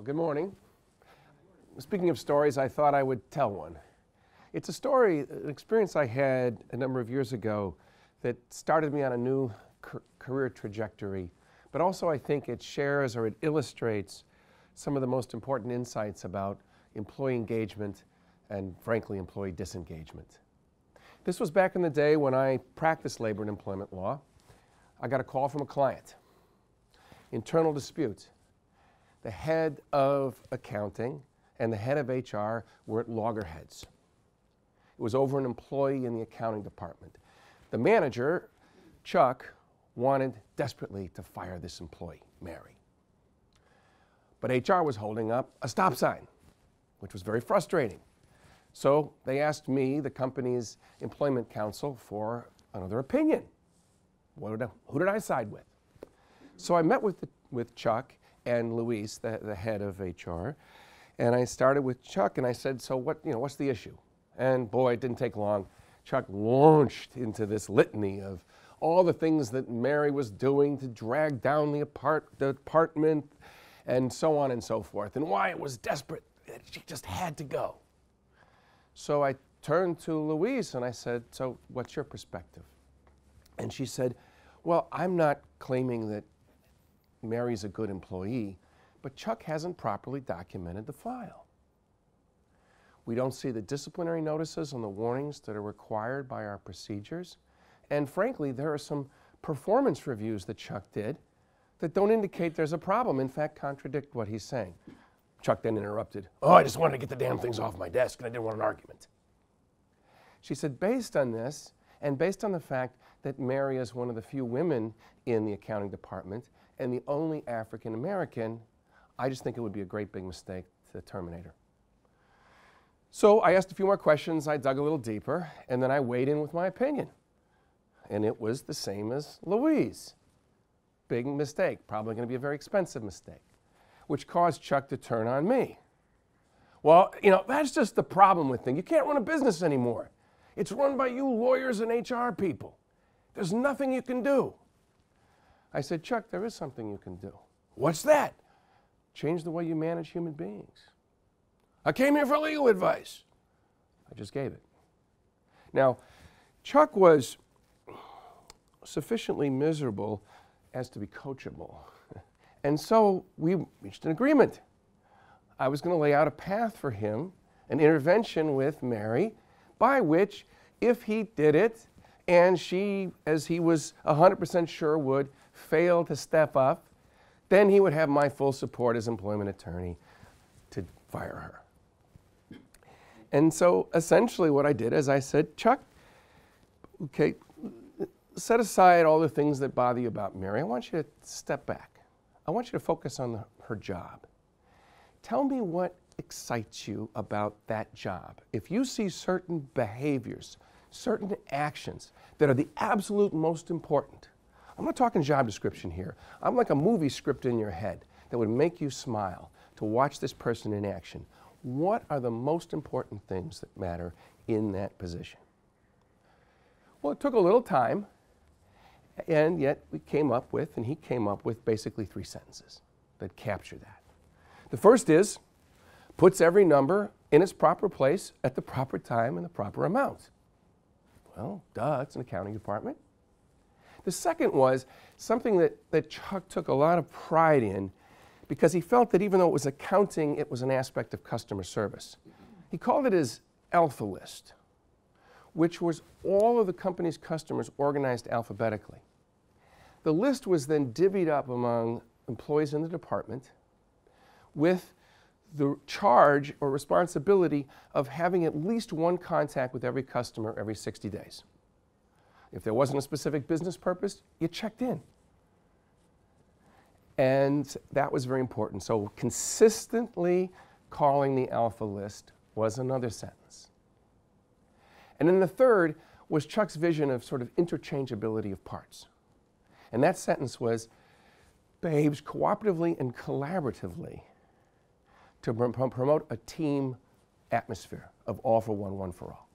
Well, good morning. Speaking of stories, I thought I would tell one. It's a story, an experience I had a number of years ago that started me on a new career trajectory, but also I think it shares or it illustrates some of the most important insights about employee engagement and, frankly, employee disengagement. This was back in the day when I practiced labor and employment law. I got a call from a client. Internal dispute. The head of accounting and the head of HR were at loggerheads. It was over an employee in the accounting department. The manager, Chuck, wanted desperately to fire this employee, Mary. But HR was holding up a stop sign, which was very frustrating. So they asked me, the company's employment counsel, for another opinion. Who did I side with? So I met with Chuck and Luis, the head of HR, and I started with Chuck and I said, so what's the issue? And boy, it didn't take long. Chuck launched into this litany of all the things that Mary was doing to drag down the apartment and so on and so forth, and why it was desperate. She just had to go. So I turned to Louise and I said, so what's your perspective? And she said, well, I'm not claiming that Mary's a good employee, but Chuck hasn't properly documented the file. We don't see the disciplinary notices and the warnings that are required by our procedures. And frankly, there are some performance reviews that Chuck did that don't indicate there's a problem, in fact, contradict what he's saying. Chuck then interrupted, oh, I just wanted to get the damn things off my desk and I didn't want an argument. She said, based on this, and based on the fact that Mary is one of the few women in the accounting department and the only African American, I just think it would be a great big mistake to terminate her. So I asked a few more questions, I dug a little deeper, and then I weighed in with my opinion. And it was the same as Louise. Big mistake, probably going to be a very expensive mistake, which caused Chuck to turn on me. Well, that's just the problem with things. You can't run a business anymore. It's run by you lawyers and HR people. There's nothing you can do. I said, Chuck, there is something you can do. What's that? Change the way you manage human beings. I came here for legal advice. I just gave it. Now, Chuck was sufficiently miserable as to be coachable. And so we reached an agreement. I was going to lay out a path for him, an intervention with Mary, by which, if he did it, and she, as he was 100% sure would, fail to step up, then he would have my full support as employment attorney to fire her. And so essentially what I did is I said, Chuck, okay, set aside all the things that bother you about Mary. I want you to step back. I want you to focus on her job. Tell me what excites you about that job. If you see certain behaviors, certain actions that are the absolute most important, I'm not talking job description here. I'm like a movie script in your head that would make you smile to watch this person in action. What are the most important things that matter in that position? Well, it took a little time, and yet we came up with, and he came up with basically 3 sentences that capture that. The first is, puts every number in its proper place at the proper time and the proper amount. Well, duh, it's an accounting department. The second was something that Chuck took a lot of pride in because he felt that even though it was accounting, it was an aspect of customer service. He called it his alpha list, which was all of the company's customers organized alphabetically. The list was then divvied up among employees in the department with the charge or responsibility of having at least one contact with every customer every 60 days. If there wasn't a specific business purpose, you checked in. And that was very important. So consistently calling the alpha list was another sentence. And then the third was Chuck's vision of sort of interchangeability of parts. And that sentence was, behaves cooperatively and collaboratively to promote a team atmosphere of all for one, one for all.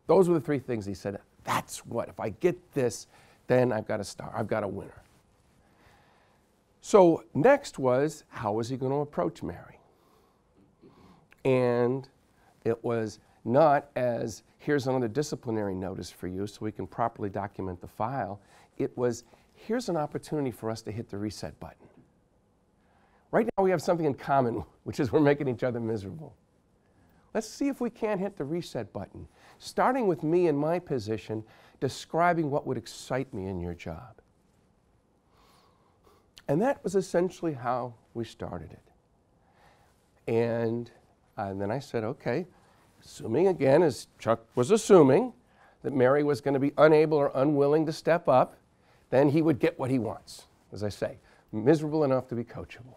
Those were the 3 things he said. That's what, if I get this, then I've got a star, I've got a winner. So next was, how was he going to approach Mary? And it was not as, here's another disciplinary notice for you so we can properly document the file. It was, here's an opportunity for us to hit the reset button. Right now we have something in common, which is we're making each other miserable. Let's see if we can't hit the reset button, starting with me in my position, describing what would excite me in your job. And that was essentially how we started it. And then I said, okay, assuming again, as Chuck was assuming, that Mary was going to be unable or unwilling to step up, then he would get what he wants, as I say, miserable enough to be coachable.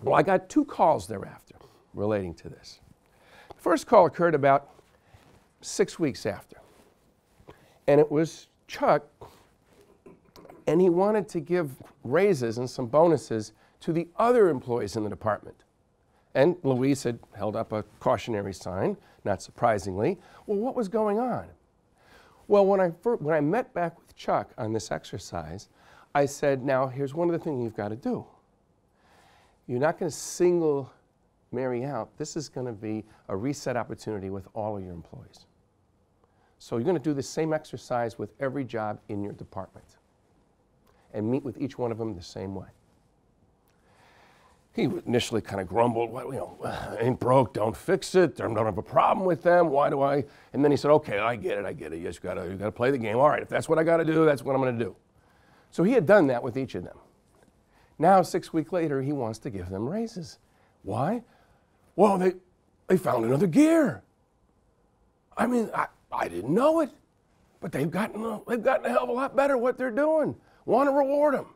Well, I got 2 calls thereafter relating to this. The first call occurred about 6 weeks after. And it was Chuck, and he wanted to give raises and some bonuses to the other employees in the department. And Louise had held up a cautionary sign, not surprisingly. Well, what was going on? Well, when I met back with Chuck on this exercise, I said, now, here's one of the things you've got to do. You're not going to single Mary out. This is going to be a reset opportunity with all of your employees. So you're going to do the same exercise with every job in your department and meet with each one of them the same way. He initially kind of grumbled, well, you know, ain't broke, don't fix it, I don't have a problem with them, why do I? And then he said, okay, I get it, you just gotta play the game. All right, if that's what I gotta do, that's what I'm gonna do. So he had done that with each of them. Now, 6 weeks later, he wants to give them raises. Why? Well, they found another gear. I mean, I didn't know it, but they've gotten a hell of a lot better at what they're doing. Want to reward them.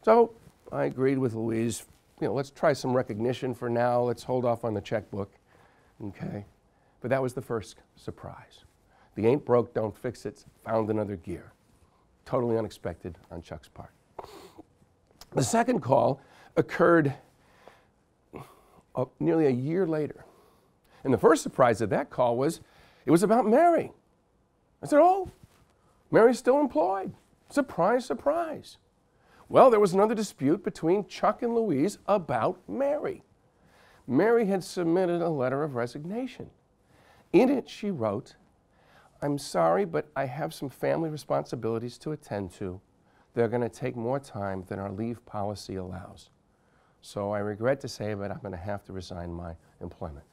So I agreed with Louise, you know, let's try some recognition for now. Let's hold off on the checkbook, okay? But that was the first surprise. The ain't broke, don't fix it, found another gear. Totally unexpected on Chuck's part. The second call occurred nearly a year later. And the first surprise of that call was, it was about Mary. I said, oh, Mary's still employed. Surprise, surprise. Well, there was another dispute between Chuck and Louise about Mary. Mary had submitted a letter of resignation. In it, she wrote, I'm sorry, but I have some family responsibilities to attend to. They're going to take more time than our leave policy allows. So I regret to say, but I'm going to have to resign my employment.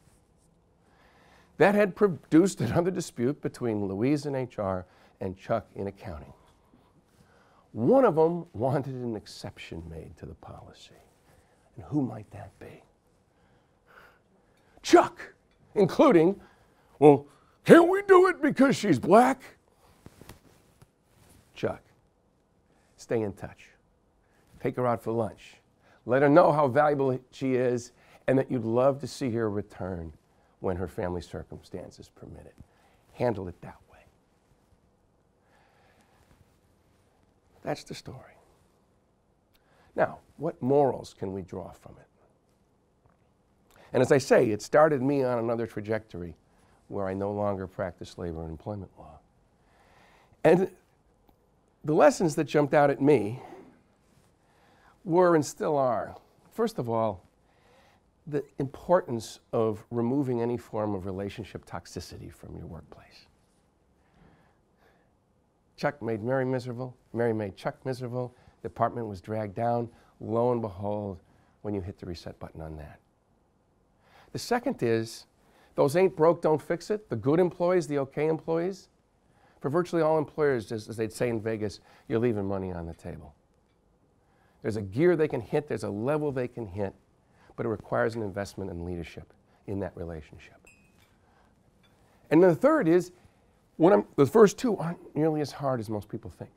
That had produced another dispute between Louise in HR and Chuck in accounting. One of them wanted an exception made to the policy. And who might that be? Chuck, including, well, can't we do it because she's black? Chuck, stay in touch. Take her out for lunch. Let her know how valuable she is and that you'd love to see her return when her family circumstances permit it. Handle it that way. That's the story. Now, what morals can we draw from it? And as I say, it started me on another trajectory where I no longer practice labor and employment law. And the lessons that jumped out at me were and still are, first of all, the importance of removing any form of relationship toxicity from your workplace. Chuck made Mary miserable, Mary made Chuck miserable, the department was dragged down. Lo and behold, when you hit the reset button on that. The second is, those ain't broke, don't fix it, the good employees, the okay employees. For virtually all employers, as they'd say in Vegas, you're leaving money on the table. There's a gear they can hit, there's a level they can hit, but it requires an investment in leadership in that relationship. And the third is, the first two aren't nearly as hard as most people think.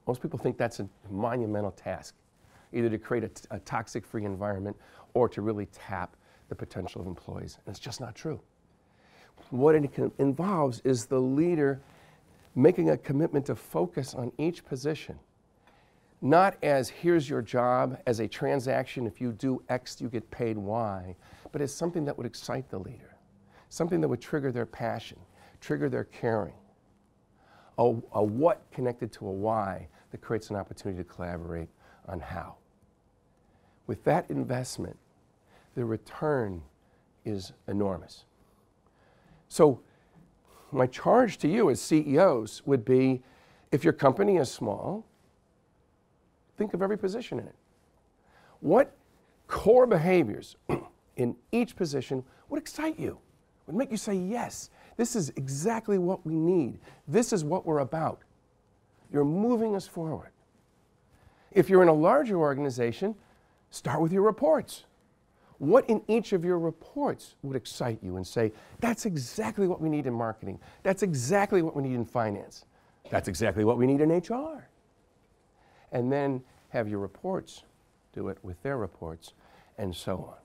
Most people think that's a monumental task, either to create a toxic-free environment or to really tap the potential of employees. And it's just not true. What it involves is the leader making a commitment to focus on each position, not as here's your job, as a transaction, if you do X, you get paid Y, but as something that would excite the leader, something that would trigger their passion, trigger their caring. A what connected to a why that creates an opportunity to collaborate on how. With that investment, the return is enormous. So my charge to you as CEOs would be, if your company is small, think of every position in it. What core behaviors in each position would excite you, would make you say, yes, this is exactly what we need. This is what we're about. You're moving us forward. If you're in a larger organization, start with your reports. What in each of your reports would excite you and say, that's exactly what we need in marketing. That's exactly what we need in finance. That's exactly what we need in HR. And then have your reports do it with their reports, and so on.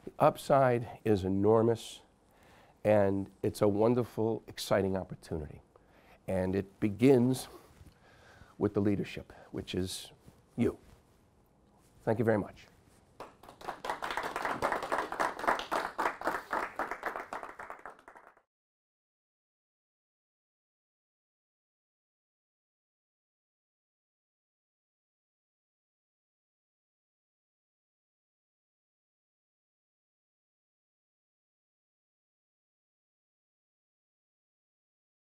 The upside is enormous, and it's a wonderful, exciting opportunity. And it begins with the leadership, which is you. Thank you very much.